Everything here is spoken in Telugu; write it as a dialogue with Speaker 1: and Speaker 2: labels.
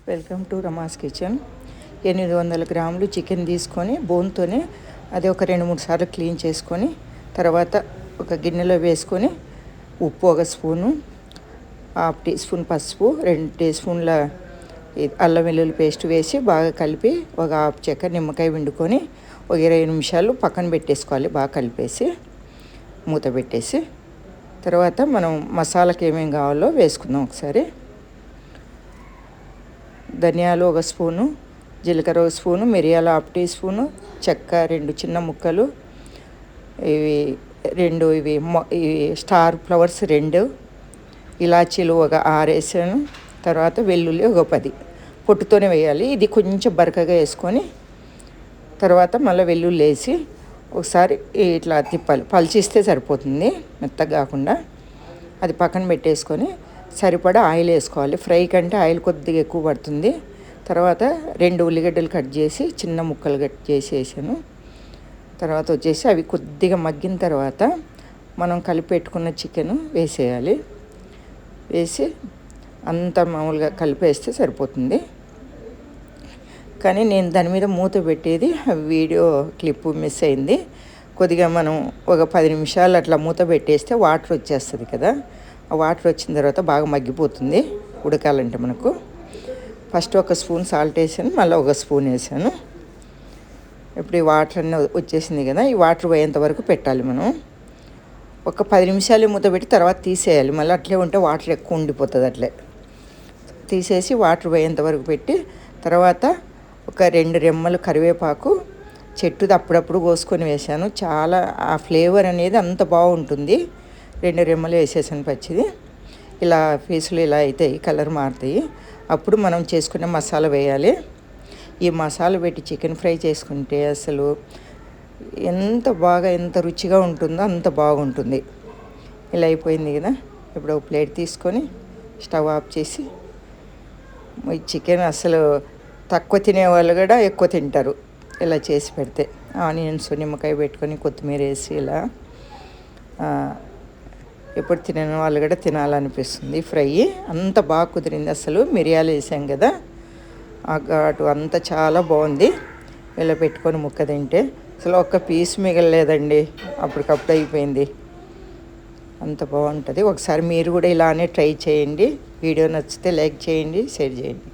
Speaker 1: Welcome to Rama's kitchen. 800 గ్రాములు చికెన్ తీసుకొని బోన్తోనే అది ఒక 2-3 సార్లు క్లీన్ చేసుకొని తర్వాత ఒక గిన్నెలో వేసుకొని ఉప్పు 1 స్పూను, 1/2 టీ స్పూన్ పసుపు, 2 టీ స్పూన్ల అల్లం వెల్లుల్లి పేస్ట్ వేసి బాగా కలిపి ఒక 1/2 చెక్క నిమ్మకాయ పిండుకొని ఒక 20 నిమిషాలు పక్కన పెట్టేసుకోవాలి. బాగా కలిపేసి మూత పెట్టేసి తర్వాత మనం మసాలాకి ఏమేమి కావాలో వేసుకుందాం. ఒకసారి ధనియాలు 1 స్పూను, జీలకర్ర 1 స్పూను, మిరియాలు 1/2 టీ స్పూను, చెక్క 2 చిన్న ముక్కలు, ఇవి స్టార్ ఫ్లవర్స్ 2, ఇలాచీలు ఒక 6 వేసాను. తర్వాత వెల్లుల్లి ఒక 10 పొట్టుతోనే వేయాలి. ఇది కొంచెం బరకగా వేసుకొని తర్వాత మళ్ళీ వెల్లుల్లి వేసి ఒకసారి ఇట్లా తిప్పాలి. పల్చిస్తే సరిపోతుంది, మెత్తగా కాకుండా. అది పక్కన పెట్టేసుకొని సరిపడా ఆయిల్ వేసుకోవాలి. ఫ్రై కంటే ఆయిల్ కొద్దిగా ఎక్కువ పడుతుంది. తర్వాత 2 ఉల్లిగడ్డలు కట్ చేసి చిన్న ముక్కలు కట్ చేసి వేసాను. తర్వాత వచ్చేసి అవి కొద్దిగా మగ్గిన తర్వాత మనం కలిపి పెట్టుకున్న చికెను వేసేయాలి. వేసి అంతా మామూలుగా కలిపేస్తే సరిపోతుంది. కానీ నేను దాని మీద మూత పెట్టేది వీడియో క్లిప్ మిస్ అయింది. కొద్దిగా మనం ఒక 10 నిమిషాలు అట్లా మూత పెట్టేస్తే వాటర్ వచ్చేస్తుంది కదా. ఆ వాటర్ వచ్చిన తర్వాత బాగా మగ్గిపోతుంది ఉడకాలంటే మనకు. ఫస్ట్ 1 స్పూన్ సాల్ట్ వేసాను, మళ్ళీ 1 స్పూన్ వేసాను. ఇప్పుడు ఈ వాటర్ అన్నీ వచ్చేసింది కదా, ఈ వాటర్ పోయేంత వరకు పెట్టాలి మనం. ఒక 10 నిమిషాలు మూత పెట్టి తర్వాత తీసేయాలి. మళ్ళీ అట్లే ఉంటే వాటర్ ఎక్కువ ఉండిపోతుంది. అట్లే తీసేసి వాటర్ పోయేంత వరకు పెట్టి తర్వాత ఒక 2 రెమ్మలు కరివేపాకు చెట్టుది అప్పుడప్పుడు కోసుకొని వేసాను. చాలా ఆ ఫ్లేవర్ అనేది అంత బాగుంటుంది. 2 రెమ్మలు వేసేసాను పచ్చిది. ఇలా పీసులు ఇలా అవుతాయి, కలర్ మారుతాయి. అప్పుడు మనం చేసుకున్న మసాలా వేయాలి. ఈ మసాలా పెట్టి చికెన్ ఫ్రై చేసుకుంటే అసలు ఎంత రుచిగా ఉంటుందో అంత బాగుంటుంది. ఇలా అయిపోయింది కదా. ఇప్పుడు ఒక ప్లేట్ తీసుకొని స్టవ్ ఆఫ్ చేసి, ఈ చికెన్ అసలు తక్కువ తినేవాళ్ళు కూడా ఎక్కువ తింటారు ఇలా చేసి పెడితే. ఆనియన్స్ నిమ్మకాయ పెట్టుకొని కొత్తిమీర వేసి ఇలా ఎప్పుడు తినని వాళ్ళు కూడా తినాలనిపిస్తుంది. ఫ్రై అంత బాగా కుదిరింది. అసలు మిరియాలు వేసాం కదా, ఆ ఘాటు అంతా చాలా బాగుంది. ఇలా పెట్టుకొని ముక్క తింటే అసలు ఒక్క పీస్ మిగలలేదండి, అప్పటికప్పుడు అయిపోయింది. అంత బాగుంటుంది. ఒకసారి మీరు కూడా ఇలానే ట్రై చేయండి. వీడియో నచ్చితే లైక్ చేయండి, షేర్ చేయండి.